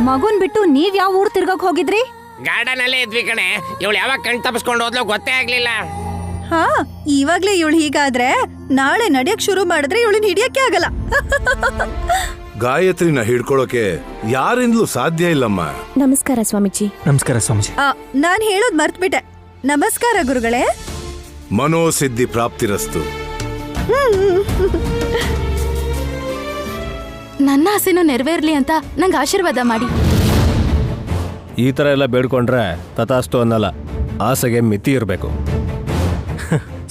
ಮಗುನ್ ಬಿಟ್ಟು ನೀವ್ ಯಾವ ಊರ್ ತಿರ್ಗಕ್ ಹೋಗಿದ್ರಿ? ಗಾರ್ಡನ್ ಅಲ್ಲೇ ಇದ್ವಿ ಕಣೆ. ಇವಳು ಯಾವಾಗ ಕಣ್ ತಪ್ಪಿಸ್ಕೊಂಡು ಹೋದ್ಲು ಗೊತ್ತೇ ಆಗ್ಲಿಲ್ಲ. ಹಾ, ಇವಾಗ್ಲೇ ಇವಳು ಹೀಗಾದ್ರೆ ನಾಳೆ ನಡಿಯಕ್ ಶುರು ಮಾಡಿದ್ರೆ ಇವಳನ್ನ ಹಿಡಿಯಕ್ಕೆ ಆಗಲ್ಲ. ಗಾಯತ್ರಿನ ಹಿಡ್ಕೊಳ್ಳೋಕೆ ಯಾರಿಂದಲೂ ಸಾಧ್ಯ ಇಲ್ಲಮ್ಮ. ನಮಸ್ಕಾರ ಸ್ವಾಮೀಜಿ. ನಮಸ್ಕಾರ ಸ್ವಾಮೀಜಿ. ನಾನ್ ಹೇಳೋದ್ ಮರ್ತ್ಬಿಟ್ಟೆ. ನಮಸ್ಕಾರ ಗುರುಗಳೇ. ಮನೋಸಿದ್ಧಿ ಪ್ರಾಪ್ತಿರಸ್ತು. ನನ್ನ ಆಸೆನೂ ನೆರವೇರ್ಲಿ ಅಂತ ನಂಗೆ ಆಶೀರ್ವಾದ ಮಾಡಿ. ಈ ತರ ಎಲ್ಲ ಬೇಡ್ಕೊಂಡ್ರೆ ತಥಾಸ್ತು ಅನ್ನಲ್ಲ, ಆಸೆಗೆ ಮಿತಿ ಇರಬೇಕು.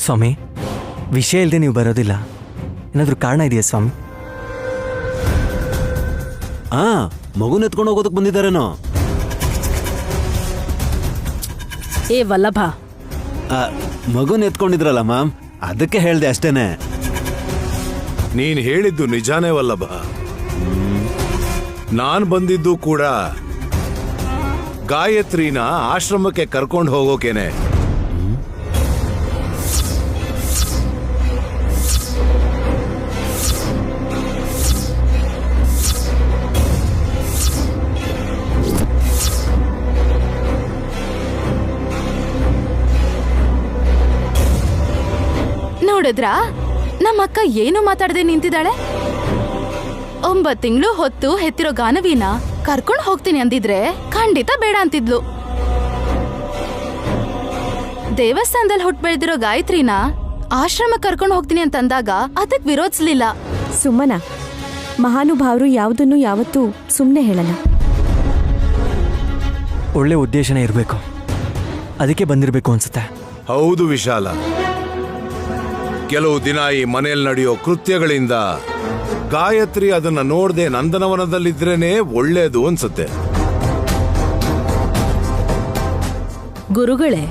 ಸ್ವಾಮಿ, ವಿಷಯ ಇಲ್ಲದೆ ನೀವು ಬರೋದಿಲ್ಲ, ಏನಾದ್ರೂ ಕಾರಣ ಇದೆಯಾ ಸ್ವಾಮಿ? ಮಗುನ ಎತ್ಕೊಂಡು ಹೋಗೋದಕ್ಕೆ ಬಂದಿದ್ದಾರೇನೋ. ಏ ವಲ್ಲಭ, ಮಗುನ ಎತ್ಕೊಂಡಿದ್ರಲ್ಲ ಮ್ಯಾಮ್, ಅದಕ್ಕೆ ಹೇಳ್ದೆ ಅಷ್ಟೇನೆ. ನೀನ್ ಹೇಳಿದ್ದು ನಿಜಾನೇ ವಲ್ಲಭ. ನಾನ್ ಬಂದಿದ್ದು ಕೂಡ ಗಾಯತ್ರಿನ ಆಶ್ರಮಕ್ಕೆ ಕರ್ಕೊಂಡು ಹೋಗೋಕೇನೆ. ನೋಡಿದ್ರಾ, ನಮ್ಮಕ್ಕ ಏನು ಮಾತಾಡದೆ ನಿಂತಿದ್ದಾಳೆ. 9 ತಿಂಗಳು ಹೊತ್ತು ಹೆತ್ತಿರೋ ಗಾನವಿನ ಕರ್ಕೊಂಡು ಹೋಗ್ತೀನಿ ಅಂದಿದ್ರೆ ಖಂಡಿತ ಬೇಡ ಅಂತಿದ್ಲು. ದೇವಸ್ಥಾನದಲ್ಲಿ ಹುಟ್ಟು ಬೆಳೆದಿರೋ ಗಾಯತ್ರಿನ ಆಶ್ರಮ ಕರ್ಕೊಂಡು ಹೋಗ್ತೀನಿ ಅಂತಂದಾಗ ಅದಕ್ ವಿರೋಧಿಸ್ಲಿಲ್ಲ. ಸುಮ್ಮನ ಮಹಾನುಭಾವರು ಯಾವುದನ್ನು ಯಾವತ್ತೂ ಸುಮ್ಮನೆ ಹೇಳಲ್ಲ. ಒಳ್ಳೆ ಉದ್ದೇಶನೇ ಇರಬೇಕು, ಅದಕ್ಕೆ ಬಂದಿರಬೇಕು ಅನ್ಸುತ್ತೆ. ಹೌದು ವಿಶಾಲ, ಕೆಲವು ದಿನ ಈ ಮನೆಯಲ್ಲಿ ನಡೆಯೋ ಕೃತ್ಯಗಳಿಂದ ಗಾಯತ್ರಿ ಅದನ್ನ ನೋಡದೆ ನಂದನವನದಲ್ಲಿದ್ರೇನೆ ಒಳ್ಳೇದು ಅನ್ಸುತ್ತೆ. ಗುರುಗಳೇ,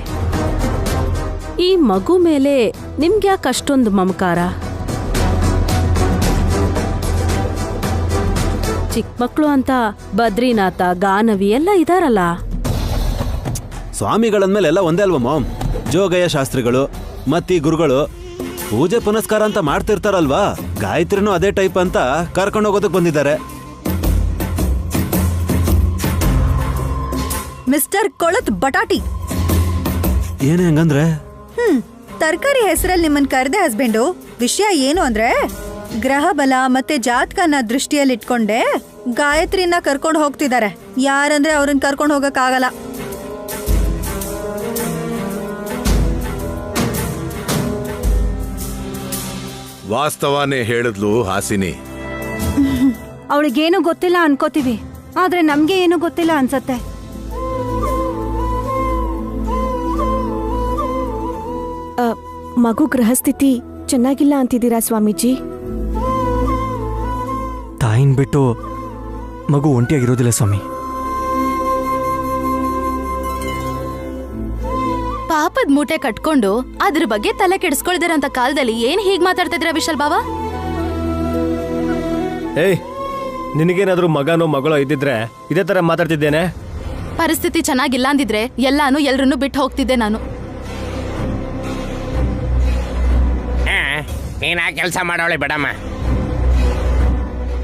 ಈ ಮಗು ಮೇಲೆ ನಿಮ್ಗ್ಯಾಕೆ ಅಷ್ಟೊಂದು ಮಮಕಾರ? ಚಿಕ್ಕ ಮಕ್ಕಳು ಅಂತ ಬದ್ರಿನಾಥ, ಗಾನವಿ ಎಲ್ಲ ಇದಾರಲ್ಲ. ಸ್ವಾಮಿಗಳಂದ್ಮೇಲೆ ಎಲ್ಲ ಒಂದೇ ಅಲ್ವಾ ಮಾಮ್? ಜೋಗಯ್ಯ ಶಾಸ್ತ್ರಿಗಳು ಮತ್ತೀ ಗುರುಗಳು ಪೂಜೆ ಪುನಸ್ಕಾರ ಅಂತ ಮಾಡ್ತಿರ್ತಾರಲ್ವಾ, ಗಾಯತ್ರಿನೂ ಅದೇ ಟೈಪ್ ಅಂತ ಕರ್ಕೊಂಡು ಹೋಗೋದಕ್ಕೆ ಬಂದಿದ್ದಾರೆ. ಮಿಸ್ಟರ್ ಕೊಳತ್ ಬಟಾಟಿ, ಏನೇ ಹಂಗಂದ್ರೆ? ತರಕಾರಿ ಹೆಸರಲ್ಲಿ ನಿಮ್ಮನ್ ಕರೆದೆ ಹಸ್ಬೆಂಡು. ವಿಷಯ ಏನು ಅಂದ್ರೆ, ಗ್ರಹ ಬಲ ಮತ್ತೆ ಜಾತಕನ ದೃಷ್ಟಿಯಲ್ಲಿಟ್ಕೊಂಡೆ ಗಾಯತ್ರಿನ ಕರ್ಕೊಂಡು ಹೋಗ್ತಿದ್ದಾರೆ. ಯಾರಂದ್ರೆ ಅವ್ರನ್ನ ಕರ್ಕೊಂಡು ಹೋಗಕ್ ಆಗಲ್ಲ. ವಾಸ್ತವನೇ ಹೇಳಿದ್ಲು ಹಾಸಿನಿ. ಅವಳಿಗೇನು ಗೊತ್ತಿಲ್ಲ ಅನ್ಕೋತೀವಿ, ಆದ್ರೆ ನಮ್ಗೆ ಏನು ಗೊತ್ತಿಲ್ಲ ಅನ್ಸತ್ತೆ. ಮಗು ಗ್ರಹಸ್ಥಿತಿ ಚೆನ್ನಾಗಿಲ್ಲ ಅಂತಿದ್ದೀರಾ ಸ್ವಾಮೀಜಿ? ತಾಯಿನ್ ಬಿಟ್ಟು ಮಗು ಒಂಟಿಯಾಗಿರೋದಿಲ್ಲ ಸ್ವಾಮಿ. ಪಾಪದ ಮೂಟೆ ಕಟ್ಕೊಂಡು ಅದ್ರ ಬಗ್ಗೆ ತಲೆ ಕೆಡಿಸ್ಕೊಳ್ದಿರಂತ ಕಾಲದಲ್ಲಿ ಏನ್ ಹೀಗ್ ಮಾತಾಡ್ತಿದ್ರ ವಿಶಾಲ್ ಬಾವ? ಏಯ್, ನಿನಗೇನಾದ್ರೂ ಮಗನೋ ಮಗಳೋ ಇದ್ದಿದ್ರೆ ಇದೇ ತರ ಮಾತಾಡ್ತಿದ್ದೇನೆ? ಪರಿಸ್ಥಿತಿ ಚೆನ್ನಾಗಿಲ್ಲ ಅಂದಿದ್ರೆ ಎಲ್ಲಾನು ಎಲ್ರನ್ನೂ ಬಿಟ್ಟು ಹೋಗ್ತಿದ್ದೆ ನಾನು. ನೀನ್ ಆ ಕೆಲಸ ಮಾಡೋಳೆ ಬಿಡಮ್ಮ.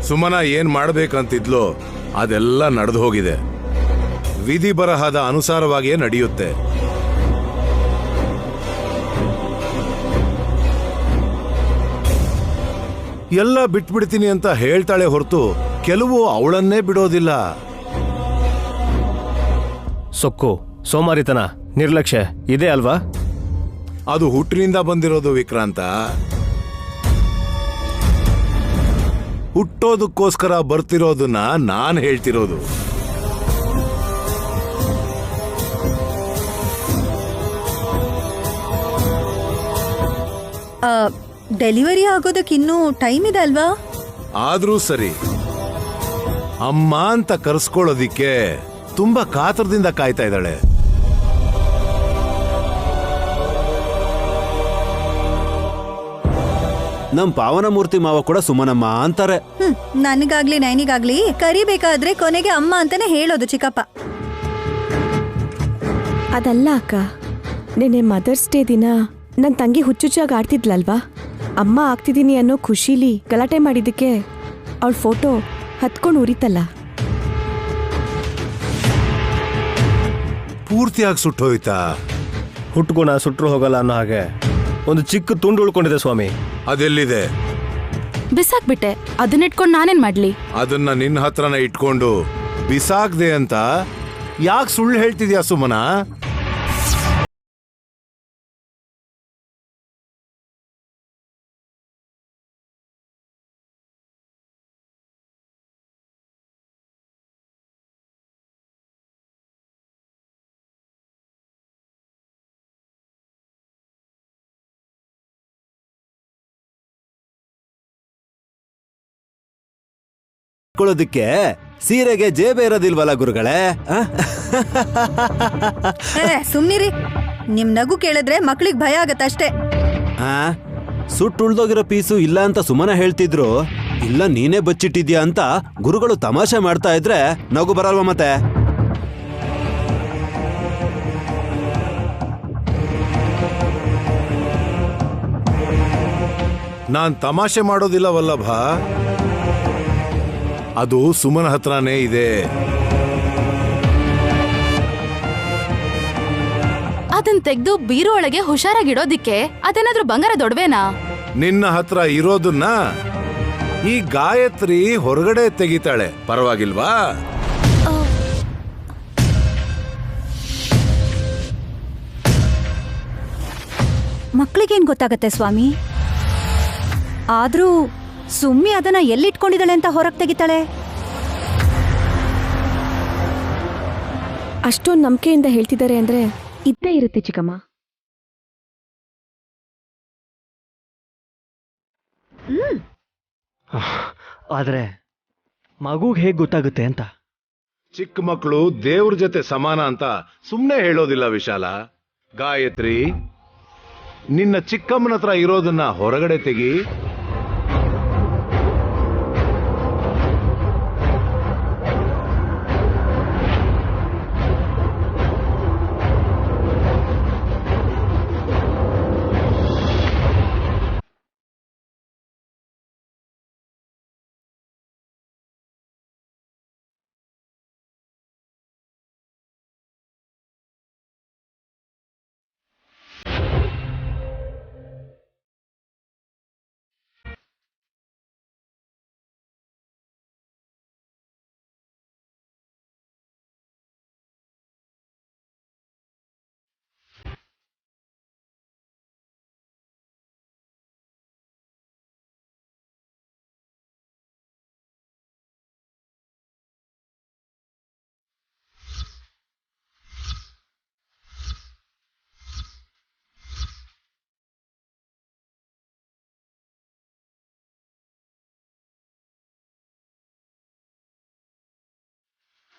ಸುಮನ ಏನ್ ಮಾಡ್ಬೇಕಂತಿದ್ಲೋ ಅದೆಲ್ಲ ನಡೆದು ಹೋಗಿದೆ. ವಿಧಿ ಬರಹದ ಅನುಸಾರವಾಗಿಯೇ ನಡೆಯುತ್ತೆ. ಎಲ್ಲ ಬಿಟ್ಬಿಡ್ತೀನಿ ಅಂತ ಹೇಳ್ತಾಳೆ ಹೊರತು ಕೆಲವು ಅವಳನ್ನೇ ಬಿಡೋದಿಲ್ಲ. ಸೊಕ್ಕು, ಸೋಮಾರಿತನ, ನಿರ್ಲಕ್ಷ್ಯ ಇದೆ ಅಲ್ವಾ? ಅದು ಹುಟ್ಟಿನಿಂದ ಬಂದಿರೋದು ವಿಕ್ರಾಂತ. ಹುಟ್ಟೋದಕ್ಕೋಸ್ಕರ ಬರ್ತಿರೋದನ್ನ ನಾನ್ ಹೇಳ್ತಿರೋದು. ಡೆಲಿವರಿ ಆಗೋದಕ್ಕೆ ಇನ್ನೂ ಟೈಮ್ ಇದೆ ಅಲ್ವಾ? ಆದ್ರೂ ಸರಿ, ಅಮ್ಮ ಅಂತ ಕರೆಸ್ಕೊಳ್ಳೋದಿಕ್ಕೆ ತುಂಬಾ ಕಾತರದಿಂದ ಕಾಯ್ತಾ ಇದ್ದಾಳೆ. ನಮ್ ಪಾವನ ಮೂರ್ತಿ ಮಾವ ಕೂಡ ಸುಮನಮ್ಮ ಅಂತಾರೆ. ನನಗಾಗ್ಲಿ ನೈನಿಗಾಗ್ಲಿ ಕರಿಬೇಕಾದ್ರೆ ಕೊನೆಗೆ ಅಮ್ಮ ಅಂತಾನೆ ಹೇಳೋದು ಚಿಕ್ಕಪ್ಪ. ಅದಲ್ಲ ಅಕ್ಕ, ನಿನ್ನೆ ಮದರ್ಸ್ ಡೇ ದಿನ ನನ್ನ ತಂಗಿ ಹುಚ್ಚುಚ್ಚಾಗಿ ಆಡ್ತಿದ್ಲಲ್ವಾ, ಅಮ್ಮ ಆಗ್ತಿದ್ದೀನಿ ಅನ್ನೋ ಖುಷಿಲಿ ಗಲಾಟೆ ಮಾಡಿದ್ದಕ್ಕೆ ಅವಳ ಫೋಟೋ ಹತ್ಕೊಂಡು ಉರಿತಲ್ಲ. ಪೂರ್ತಿಯಾಗಿ ಸುಟ್ಟೋಯ್ತಾ? ಹುಟ್ಟುಗುಣ ಸುಟ್ಟರು ಹೋಗಲ್ಲ ಅನ್ನೋ ಹಾಗೆ ಒಂದು ಚಿಕ್ಕ ತುಂಡು ಉಳ್ಕೊಂಡಿದೆ ಸ್ವಾಮಿ. ಅದೆಲ್ಲಿದೆ? ಬಿಸಾಕ್ಬಿಟ್ಟೆ. ಅದನ್ನಿಟ್ಕೊಂಡು ನಾನೇನ್ ಮಾಡ್ಲಿ? ಅದನ್ನ ನಿನ್ನ ಹತ್ರನ ಇಟ್ಕೊಂಡು ಬಿಸಾಕ್ದೆ ಅಂತ ಯಾಕೆ ಸುಳ್ಳು ಹೇಳ್ತಿದ್ಯಾ ಸುಮನ? ಕೊಳ್ಳೋದಿಕ್ಕೆ ಸೀರೆಗೆ ಜೇಬೆ ಇರೋದಿಲ್ವಲ್ಲ ಗುರುಗಳೇ? ಸುಮ್ನಿರಿ. ನಿಮ್ ನಗು ಕೇಳಿದ್ರೆ ಮಕ್ಳಿಗ್ ಭಯ ಆಗತ್ತಷ್ಟೇ. ಸುಟ್ಟುಳ್ದೋಗಿರೋ ಪೀಸು ಇಲ್ಲ ಅಂತ ಸುಮನ ಹೇಳ್ತಿದ್ರು. ಇಲ್ಲ ನೀನೇ ಬಚ್ಚಿಟ್ಟಿದ್ಯಾ ಅಂತ ಗುರುಗಳು ತಮಾಷೆ ಮಾಡ್ತಾ ಇದ್ರೆ ನಗು ಬರಲ್ವಾ ಮತ್ತೆ? ನಾನ್ ತಮಾಷೆ ಮಾಡೋದಿಲ್ಲ ವಲ್ಲಭ. ಅದು ಸುಮನ ಹತ್ರನೇ ಇದೆ. ಅದನ್ ತೆಗ್ದು ಬೀರು ಒಳಗೆ ಹುಷಾರಾಗಿಡೋದಿಕ್ಕೆ ಅದೇನಾದ್ರೂ ಬಂಗಾರ ದೊಡ್ವೇನಾ? ನಿನ್ನ ಹತ್ರ ಇರೋದನ್ನ ಈ ಗಾಯತ್ರಿ ಹೊರಗಡೆ ತೆಗಿತಾಳೆ, ಪರವಾಗಿಲ್ವಾ? ಮಕ್ಳಿಗೇನ್ ಗೊತ್ತಾಗತ್ತೆ ಸ್ವಾಮಿ? ಆದ್ರೂ ಸುಮ್ಮಿ ಅದನ್ನ ಎಲ್ಲಿಟ್ಕೊಂಡಿದ್ದಾಳೆ ಅಂತ ಹೊರಗೆ ತೆಗಿತಾಳೆ? ಅಷ್ಟೊಂದು ನಂಬಿಕೆಯಿಂದ ಹೇಳ್ತಿದ್ದಾರೆ ಅಂದ್ರೆ ಇದ್ದೇ ಇರುತ್ತೆ ಚಿಕ್ಕಮ್ಮ. ಆದ್ರೆ ಮಗುಗೆ ಹೇಗೆ ಗೊತ್ತಾಗುತ್ತೆ ಅಂತ? ಚಿಕ್ಕ ಮಕ್ಕಳು ದೇವ್ರ ಜೊತೆ ಸಮಾನ ಅಂತ ಸುಮ್ನೆ ಹೇಳೋದಿಲ್ಲ ವಿಶಾಲ. ಗಾಯತ್ರಿ, ನಿನ್ನ ಚಿಕ್ಕಮ್ಮನ ಹತ್ರ ಇರೋದನ್ನ ಹೊರಗಡೆ ತೆಗಿ.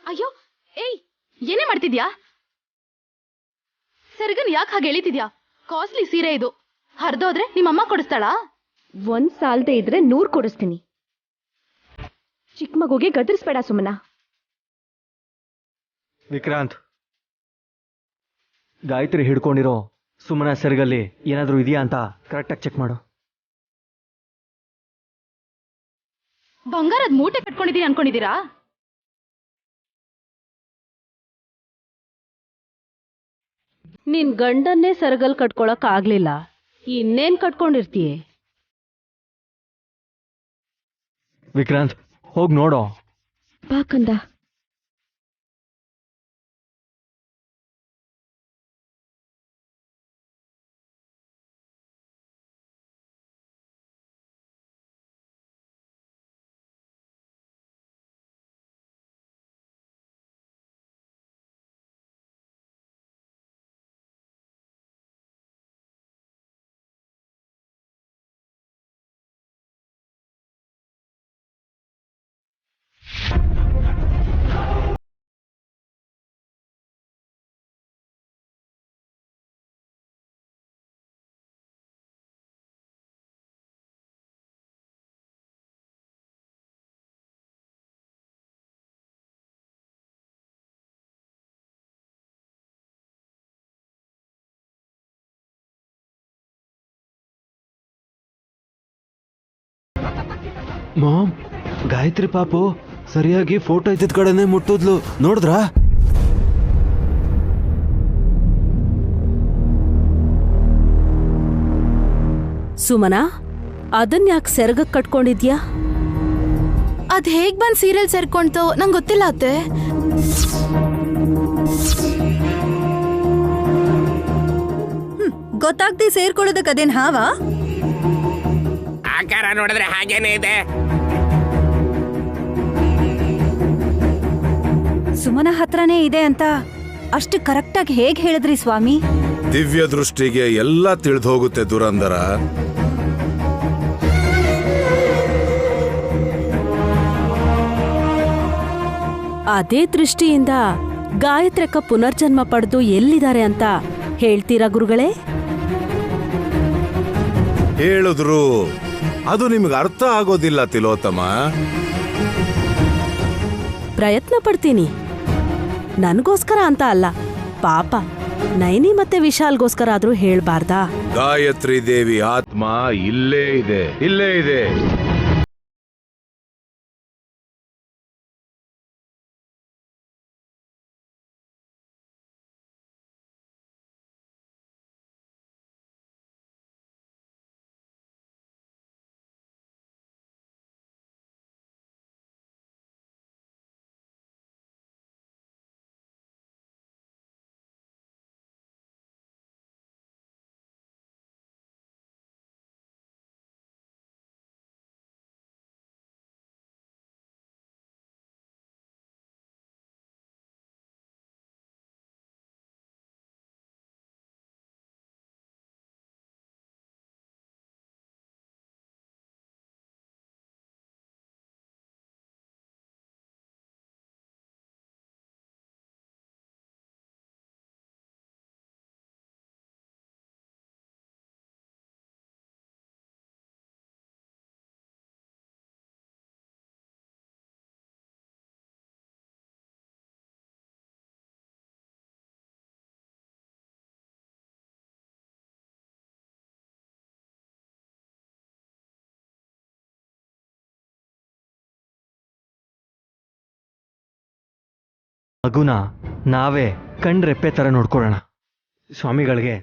ಅಯ್ಯೋ, ಏಯ್, ಏನೇ ಮಾಡ್ತಿದ್ಯಾ? ಸರಿಗನ್ ಯಾಕೆ ಹಾಗೆ ಎಳಿತಿದ್ಯಾ? ಕಾಸ್ಟ್ಲಿ ಸೀರೆ ಇದು. ಹರಿದೋದ್ರೆ ನಿಮ್ಮಮ್ಮ ಕೊಡಿಸ್ತಾಳಾ? ಒಂದ್ ಸಾಲದೆ ಇದ್ರೆ 100 ಕೊಡಿಸ್ತೀನಿ. ಚಿಕ್ಕ ಮಗುಗೆ ಗದರಿಸ್ಬೇಡ ಸುಮ್ಮನ. ವಿಕ್ರಾಂತ್, ಗಾಯತ್ರಿ ಹಿಡ್ಕೊಂಡಿರೋ ಸುಮನ ಸೆರಗಲ್ಲಿ ಏನಾದ್ರೂ ಇದೆಯಾ ಅಂತ ಕರೆಕ್ಟಾಗಿ ಚೆಕ್ ಮಾಡು. ಬಂಗಾರದ ಮೂಟೆ ಕಟ್ಕೊಂಡಿದೀನಿ ಅನ್ಕೊಂಡಿದೀರಾ? ನಿನ್ ಗಂಡನ್ನೇ ಸರಗಲ್ ಕಟ್ಕೊಳಕ್ ಆಗ್ಲಿಲ್ಲ, ಇನ್ನೇನ್ ಕಟ್ಕೊಂಡಿರ್ತೀಯ? ವಿಕ್ರಾಂತ್, ಹೋಗ್ ನೋಡೋ. ಬಾ ಕಂದ. ಮಾಮ್, ಗಾಯತ್ರಿ ಪಾಪು ಸರಿಯಾಗಿ ಫೋಟೋ ಇದ್ದಿದ್ ಕಡೆನೆ ಮುಟ್ಟಿದ್ಲು, ನೋಡಿದ್ರಾ? ಸುಮನಾ, ಅದನ್ಯಾಕೆ ಸೆರಗಕ್ಕೆ ಕಟ್ಕೊಂಡಿದ್ಯಾ? ಅದ್ ಹೇಗ್ ಬಂದ್ ಸೀರಿಯಲ್ ಸೇರ್ಕೊಂತು ನಂಗೆ ಗೊತ್ತಿಲ್ಲ ಅತ್ತೆ. ಗೊತ್ತಾಗ್ತಿ ಸೇರ್ಕೊಳ್ಳೋದಕ್ಕೆ ಅದೇನ್ ಹಾವ? ಆಕಾರ ನೋಡಿದ್ರೆ ಹಾಗೇನೆ ಇದೆ. ಸುಮನ ಹತ್ರನೇ ಇದೆ ಅಂತ ಅಷ್ಟು ಕರೆಕ್ಟಾಗಿ ಹೇಗ್ ಹೇಳಿದ್ರಿ ಸ್ವಾಮಿ? ದಿವ್ಯ ದೃಷ್ಟಿಗೆ ಎಲ್ಲ ತಿಳಿದು ಹೋಗುತ್ತೆ ದುರಂದರ. ಅದೇ ದೃಷ್ಟಿಯಿಂದ ಗಾಯತ್ರಕ್ಕ ಪುನರ್ಜನ್ಮ ಪಡೆದು ಎಲ್ಲಿದ್ದಾರೆ ಅಂತ ಹೇಳ್ತೀರಾ ಗುರುಗಳೇ? ಹೇಳಿದ್ರು ಅದು ನಿಮ್ಗೆ ಅರ್ಥ ಆಗೋದಿಲ್ಲ ತಿಲೋತ್ತಮ. ಪ್ರಯತ್ನ ಪಡ್ತೀನಿ. ನನಗೋಸ್ಕರ ಅಂತ ಅಲ್ಲ, ಪಾಪ ನೈನಿ ಮತ್ತೆ ವಿಶಾಲ್ಗೋಸ್ಕರ ಆದ್ರೂ ಹೇಳ್ಬಾರ್ದಾ? ಗಾಯತ್ರಿ ದೇವಿ ಆತ್ಮ ಇಲ್ಲೇ ಇದೆ, ಇಲ್ಲೇ ಇದೆ. ಮಗುನ ನಾವೇ ಕಣ್ ರೆಪ್ಪೆ ಥರ ನೋಡ್ಕೊಳ್ಳೋಣ. ಸ್ವಾಮಿಗಳಿಗೆ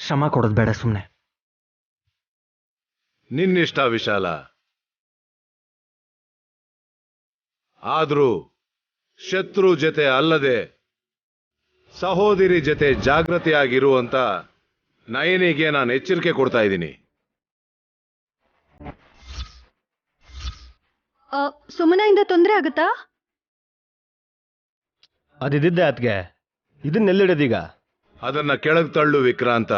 ಶ್ರಮ ಕೊಡೋದು ಬೇಡ ಸುಮ್ಮನೆ. ನಿನ್ನಿಷ್ಟ ವಿಶಾಲ. ಆದ್ರೂ ಶತ್ರು ಜೊತೆ ಅಲ್ಲದೆ ಸಹೋದರಿ ಜೊತೆ ಜಾಗೃತಿಯಾಗಿರುವಂತ ನಯನಿಗೆ ನಾನು ಎಚ್ಚರಿಕೆ ಕೊಡ್ತಾ ಇದ್ದೀನಿ. ಸುಮನಿಂದ ತೊಂದರೆ ಆಗುತ್ತಾ? ಅದಿದ್ದೆ ಅತ್ಗೆ, ಇದನ್ನೆಲ್ಲಿಡೋದೀಗ? ಅದನ್ನ ಕೆಳಗೆ ತಳ್ಳು ವಿಕ್ರಾಂತ.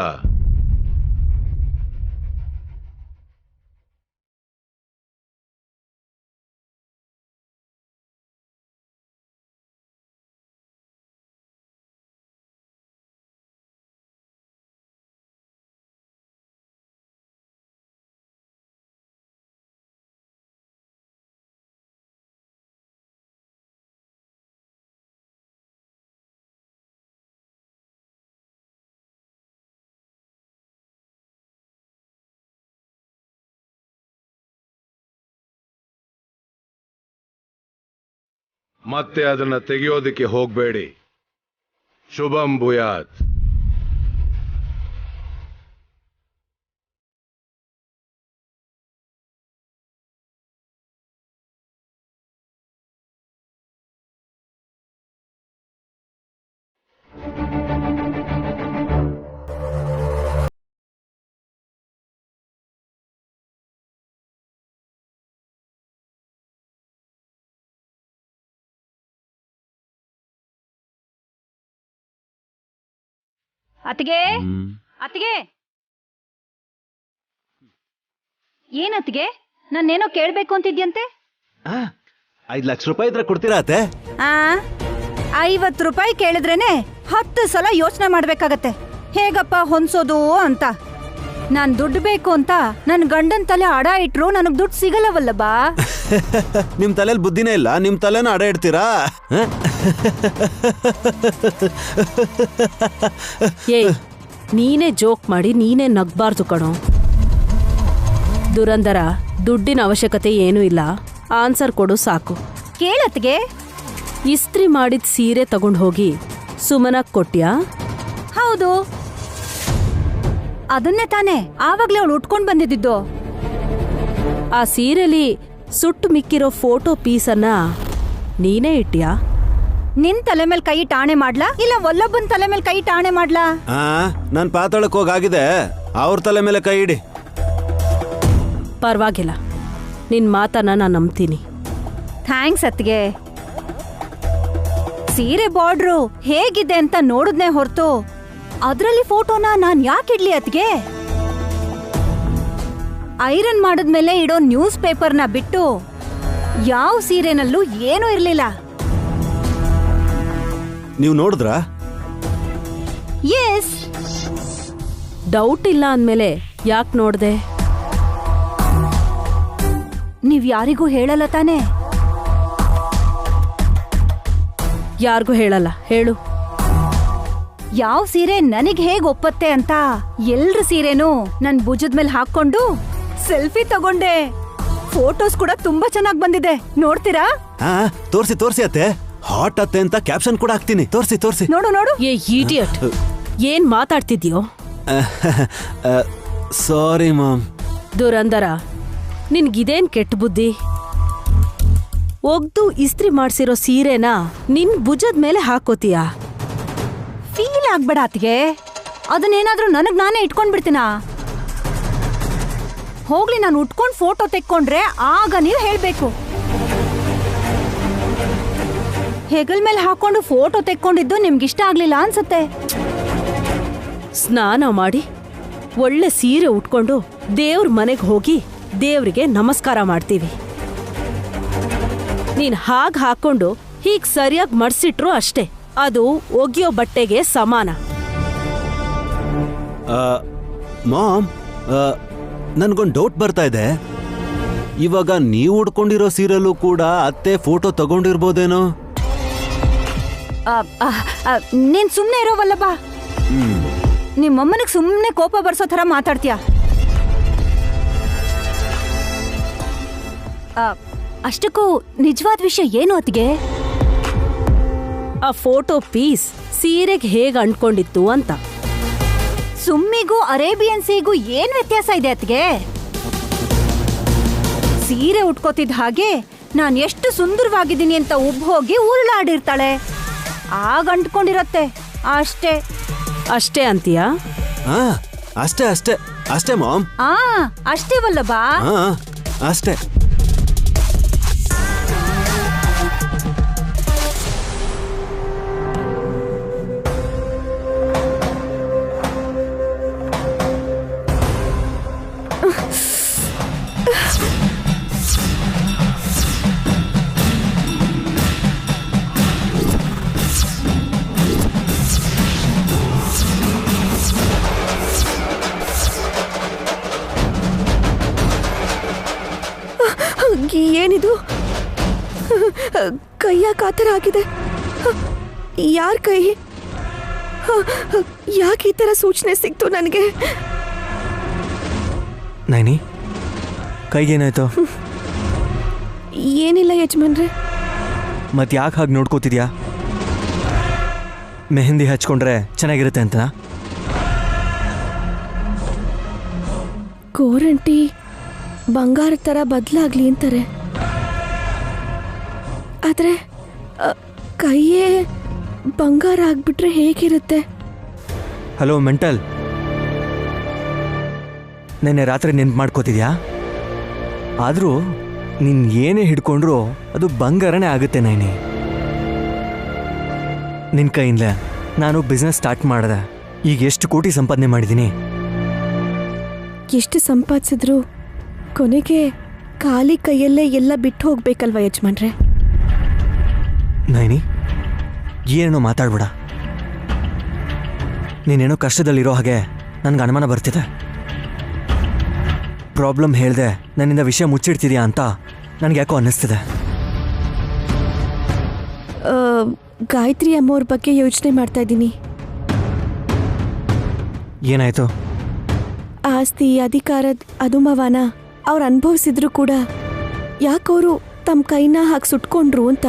ಮತ್ತೆ ಅದನ್ನ ತೆಗೆಯೋದಕ್ಕೆ ಹೋಗ್ಬೇಡಿ. ಶುಭಂ ಭೂಯಾತ್. ಅತ್ತಿಗೆ, ಅತ್ತಿಗೆ, ಏನತ್ತಿಗೆ? ನಾನೇನೋ ಕೇಳ್ಬೇಕು ಅಂತಿದ್ಯಂತೆ? 5 ಲಕ್ಷ ರೂಪಾಯಿ ಇದ್ರೆ ಕೊಡ್ತೀರಾ ಅತ್ತೆ? 50 ರೂಪಾಯಿ ಕೇಳಿದ್ರೇನೆ 10 ಸಲ ಯೋಚನೆ ಮಾಡ್ಬೇಕಾಗತ್ತೆ ಹೇಗಪ್ಪ ಹೊಂದ್ಸೋದು ಅಂತ. ನಾನ್ ದುಡ್ಡು ಬೇಕು ಅಂತ ನನ್ ಗಂಡನ್ ತಲೆ ಅಡ ಇಟ್ರು ನನಗ್ ದುಡ್ಡು ಸಿಗಲ್ಲವಲ್ಲ ಬಾ. ನಿಮ್ ತಲೆಯಲ್ಲಿ ಬುದ್ಧಿನೇ ಇಲ್ಲ, ನಿಮ್ ತಲೆನ ಅಡ ಇಡ್ತೀರಾ? ಏಯ್, ನೀನೇ ಜೋಕ್ ಮಾಡಿ ನೀನೇ ನಗ್ಬಾರ್ದು ಕಣೋ. ದುರಂದರ, ದುಡ್ಡಿನ ಅವಶ್ಯಕತೆ ಏನೂ ಇಲ್ಲ, ಆನ್ಸರ್ ಕೊಡು ಸಾಕು. ಕೇಳತ್ಗೆ, ಇಸ್ತ್ರಿ ಮಾಡಿದ ಸೀರೆ ತಗೊಂಡು ಹೋಗಿ ಸುಮನಕ್ ಕೊಟ್ಯಾ? ಹೌದು. ಅದನ್ನೇ ತಾನೇ ಆವಾಗ್ಲೇ ಅವಳು ಉಟ್ಕೊಂಡ್ ಬಂದಿದ್ದು. ಆ ಸೀರೆಲಿ ಸುಟ್ಟು ಮಿಕ್ಕಿರೋ ಫೋಟೋ ಪೀಸನ್ನ ನೀನೇ ಇಟ್ಯಾ? ನಿನ್ ತಲೆ ಮೇಲೆ ಕೈ ಟಾಣೆ ಮಾಡ್ಲಾ ಇಲ್ಲ ಒಲ್ಲೊಬ್ಬನ್ ತಲೆ ಮೇಲೆ ಕೈ ಟಾಣೆ ಮಾಡ್ಲಾ? ನನ್ ಪಾತಾಳಕ್ ಹೋಗಾಗಿದೆ, ಅವ್ರ ತಲೆ ಮೇಲೆ ಕೈ ಇಡಿ. ಪರವಾಗಿಲ್ಲ, ನಿನ್ ಮಾತನ್ನ ನಾನು ನಂಬ್ತೀನಿ. ಥ್ಯಾಂಕ್ಸ್ ಅತ್ಗೆ. ಸೀರೆ ಬಾರ್ಡ್ರು ಹೇಗಿದೆ ಅಂತ ನೋಡಿದ್ನೆ ಹೊರತು ಅದ್ರಲ್ಲಿ ಫೋಟೋನ ನಾನ್ ಯಾಕಿಡ್ಲಿ ಅತ್ಗೆ? ಐರನ್ ಮಾಡಿದ್ಮೇಲೆ ಇಡೋ ನ್ಯೂಸ್ ಪೇಪರ್ನ ಬಿಟ್ಟು ಯಾವ ಸೀರೆನಲ್ಲೂ ಏನೂ ಇರ್ಲಿಲ್ಲ. ನೀವು ನೋಡಿದ್ರಾ? ಎಸ್. ಡೌಟ್ ಇಲ್ಲ ಅಂದ್ಮೇಲೆ ಯಾಕೆ ನೋಡ್ದೆ? ನೀವ್ ಯಾರಿಗೂ ಹೇಳಲ್ಲ ತಾನೇ? ಯಾರಿಗೂ ಹೇಳಲ್ಲ. ಹೇಳು. ಯಾವ ಸೀರೆ ನನಗ್ ಹೇಗ್ ಒಪ್ಪತ್ತೆ ಅಂತ ಎಲ್ರ ಸೀರೆನೂ ನನ್ ಭುಜದ ಮೇಲೆ ಹಾಕೊಂಡು ಸೆಲ್ಫಿ ತಗೊಂಡೆ. ಫೋಟೋಸ್ ಕೂಡ ತುಂಬಾ ಚೆನ್ನಾಗ್ ಬಂದಿದೆ, ನೋಡ್ತೀರಾ? ತೋರ್ಸಿ ತೋರ್ಸಿ ಅತ್ತೆ. ಹಾಟ್ ಅತ್ತೆ ಅಂತ ಕ್ಯಾಪ್ಷನ್ ಕೂಡ ಹಾಕ್ತೀನಿ. ತೋರ್ಸಿ ತೋರ್ಸಿ. ನೋಡು ನೋಡು. ಏ ಇಡಿಯಟ್, ಏನ್ ಮಾತಾಡ್ತಿದ್ಯೋ? ಸಾರಿ ಮಾಮ್. ದುರಂದರ, ನಿನ್ಗಿದೇನ್ ಕೆಟ್ಟ ಬುದ್ಧಿ? ಒಗ್ದು ಇಸ್ತ್ರಿ ಮಾಡ್ಸಿರೋ ಸೀರೆನ ನಿನ್ ಭುಜದ ಮೇಲೆ ಹಾಕೋತೀಯಾ? ಫೀಲ್ ಆಗ್ಬೇಡ ಅತ್ಗೆ. ಅದನ್ನೇನಾದ್ರೂ ನನಗ್ ನಾನೇ ಇಟ್ಕೊಂಡ್ ಬಿಡ್ತೀನಾ? ಹೋಗ್ಲಿ, ನಾನು ಉಟ್ಕೊಂಡ್ ಫೋಟೋ ತೆಕ್ಕೊಂಡ್ರೆ ಆಗ ನೀವು ಹೇಳ್ಬೇಕು. ಹೆಗಲ್ ಮೇಲೆ ಹಾಕೊಂಡು ಫೋಟೋ ತೆಕ್ಕೊಂಡಿದ್ದು ನಿಮ್ಗಿಷ್ಟ ಆಗ್ಲಿಲ್ಲ ಅನ್ಸತ್ತೆ. ಸ್ನಾನ ಮಾಡಿ ಒಳ್ಳೆ ಸೀರೆ ಉಟ್ಕೊಂಡು ದೇವ್ರ ಮನೆಗೆ ಹೋಗಿ ದೇವ್ರಿಗೆ ನಮಸ್ಕಾರ ಮಾಡ್ತೀವಿ. ನೀನ್ ಹಾಗ್ ಹಾಕೊಂಡು ಹೀಗ್ ಸರಿಯಾಗಿ ಮಡ್ಸಿಟ್ರು ಅಷ್ಟೇ, ಅದು ಒಗಿಯೋ ಬಟ್ಟೆಗೆ ಸಮಾನ. ಮಾಮ್, ನನ್ಗೊಂದು ಡೌಟ್ ಬರ್ತಾ ಇದೆ. ಇವಾಗ ನೀವು ಉಡ್ಕೊಂಡಿರೋ ಸೀರೆಲ್ಲೂ ಕೂಡ ಅತ್ತೆ ಫೋಟೋ ತಗೊಂಡಿರ್ಬೋದೇನೋ? ನೀನ್ ಸುಮ್ನೆ ಇರೋವಲ್ಲಪ್ಪ. ನಿಮ್ಮಮ್ಮನಿಗೆ ಸುಮ್ನೆ ಕೋಪ ಬರ್ಸೋ ಥರ ಮಾತಾಡ್ತೀಯ. ಅಷ್ಟಕ್ಕೂ ನಿಜವಾದ ವಿಷಯ ಏನು ಅತ್ತಿಗೆ? ಆ ಫೋಟೋ ಪೀಸ್ ಸೀರೆಗೆ ಹೇಗ್ ಅಂಟ್ಕೊಂಡಿತ್ತು ಅಂತ. ಸುಮ್ಮಿಗೂ ಅರೇಬಿಯನ್ ಸೀಗೂ ಏನ್ ವ್ಯತ್ಯಾಸ ಇದೆ ಅತ್ತಿಗೆ? ಸೀರೆ ಉಟ್ಕೋತಿದ್ ಹಾಗೆ ನಾನ್ ಎಷ್ಟು ಸುಂದರವಾಗಿದ್ದೀನಿ ಅಂತ ಉಬ್ಬ ಹೋಗಿ ಉರುಳಾಡಿರ್ತಾಳೆ, ಆಗ ಅಂಟ್ಕೊಂಡಿರತ್ತೆ ಅಷ್ಟೇ. ಅಷ್ಟೇ ಅಂತೀಯಾ? ಅಷ್ಟೇ ಅಷ್ಟೇ ಅಷ್ಟೇ ಮಾಮ್. ಅಷ್ಟೇ ವಲ್ಲಭ, ಅಷ್ಟೇ. ಏನಿದು? ಕೈಯ ಕಾತರ ಆಗಿದೆ. ಯಾರ ಕೈ? ಯಾಕೆ ಈ ತರ ಸೂಚನೆ ಸಿಕ್ತು ನನಗೆ? ನೈನಿ, ಕೈಗೇನಾಯ್ತು? ಏನಿಲ್ಲ ಯಜಮಾನ್ರೆ. ಮತ್ತೆ ಯಾಕೆ ಹಾಗೆ ನೋಡ್ಕೋತಿದ್ಯಾ? ಮೆಹಂದಿ ಹಚ್ಕೊಂಡ್ರೆ ಚೆನ್ನಾಗಿರುತ್ತೆ ಅಂತ. ಗೋರಂಟಿ ಬಂಗಾರ ಥರ ಬದಲಾಗ್ಲಿ ಅಂತಾರೆ, ಆದರೆ ಕೈಯೇ ಬಂಗಾರ ಆಗ್ಬಿಟ್ರೆ ಹೇಗಿರುತ್ತೆ? ಹಲೋ ಮೆಂಟಲ್, ನೆನ್ನೆ ರಾತ್ರಿ ನೆನ್ಪು ಮಾಡ್ಕೋತಿದ್ಯಾ? ಆದರೂ ನೀನು ಏನೇ ಹಿಡ್ಕೊಂಡ್ರೂ ಅದು ಬಂಗಾರನೇ ಆಗುತ್ತೆ ನೈನಿ. ನಿನ್ನ ಕೈಯಿಂದಲೇ ನಾನು ಬಿಸ್ನೆಸ್ ಸ್ಟಾರ್ಟ್ ಮಾಡಿದೆ. ಈಗ ಎಷ್ಟು ಕೋಟಿ ಸಂಪಾದನೆ ಮಾಡಿದ್ದೀನಿ. ಎಷ್ಟು ಸಂಪಾದಿಸಿದ್ರು ಕೊನೆಗೆ ಖಾಲಿ ಕೈಯಲ್ಲೇ ಎಲ್ಲ ಬಿಟ್ಟು ಹೋಗ್ಬೇಕಲ್ವ ಯಜಮಾನ್ರೆ? ನೈನಿ, ಏನೇನೋ ಮಾತಾಡ್ಬೇಡ. ನೀನೇನೋ ಕಷ್ಟದಲ್ಲಿರೋ ಹಾಗೆ ನನಗೆ ಅನುಮಾನ ಬರ್ತಿದೆ. ಪ್ರಾಬ್ಲಮ್ ಹೇಳ್ದೆ ನನ್ನಿಂದ ವಿಷಯ ಮುಚ್ಚಿಡ್ತಿದ್ಯಾ ಅಂತ ನನಗೆ ಯಾಕೋ ಅನ್ನಿಸ್ತಿದೆ. ಗಾಯತ್ರಿ ಅಮ್ಮವ್ರ ಬಗ್ಗೆ ಯೋಚನೆ ಮಾಡ್ತಾ ಇದ್ದೀನಿ. ಏನಾಯ್ತು? ಆಸ್ತಿ ಅಧಿಕಾರದ ಅನುಭವನ ಅವ್ರು ಅನುಭವಿಸಿದ್ರು ಕೂಡ ಯಾಕವರು ತಮ್ಮ ಕೈನ ಹಾಕಿ ಸುಟ್ಕೊಂಡ್ರು ಅಂತ.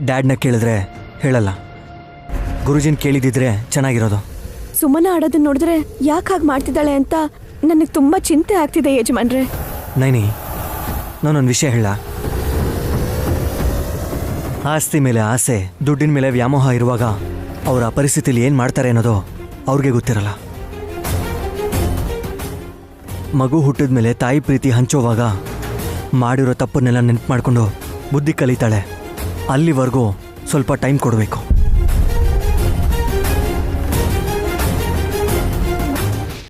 ಡ್ಯಾಡ್ನ ಕೇಳಿದ್ರೆ ಹೇಳಲ್ಲ. ಗುರುಜಿನ್ ಕೇಳಿದಿದ್ರೆ ಚೆನ್ನಾಗಿರೋದು. ಸುಮನ ಆಡೋದನ್ನ ನೋಡಿದ್ರೆ ಯಾಕೆ ಹಾಗೆ ಮಾಡ್ತಿದ್ದಾಳೆ ಅಂತ ನನಗೆ ತುಂಬ ಚಿಂತೆ ಆಗ್ತಿದೆ ಯಜಮಾನ್ರೆ. ನೈನಿ, ನಾನೊಂದು ವಿಷಯ ಹೇಳ. ಆಸ್ತಿ ಮೇಲೆ ಆಸೆ, ದುಡ್ಡಿನ ಮೇಲೆ ವ್ಯಾಮೋಹ ಇರುವಾಗ ಅವರ ಪರಿಸ್ಥಿತಿಲಿ ಏನು ಮಾಡ್ತಾರೆ ಅನ್ನೋದು ಅವ್ರಿಗೆ ಗೊತ್ತಿರಲ್ಲ. ಮಗು ಹುಟ್ಟಿದ ಮೇಲೆ ತಾಯಿ ಪ್ರೀತಿ ಹಂಚೋವಾಗ ಮಾಡಿರೋ ತಪ್ಪನ್ನೆಲ್ಲ ನೆನ್ಪು ಮಾಡಿಕೊಂಡು ಬುದ್ಧಿ ಕಲಿತಾಳೆ. ಅಲ್ಲಿವರೆಗೂ ಸ್ವಲ್ಪ ಟೈಮ್ ಕೊಡಬೇಕು.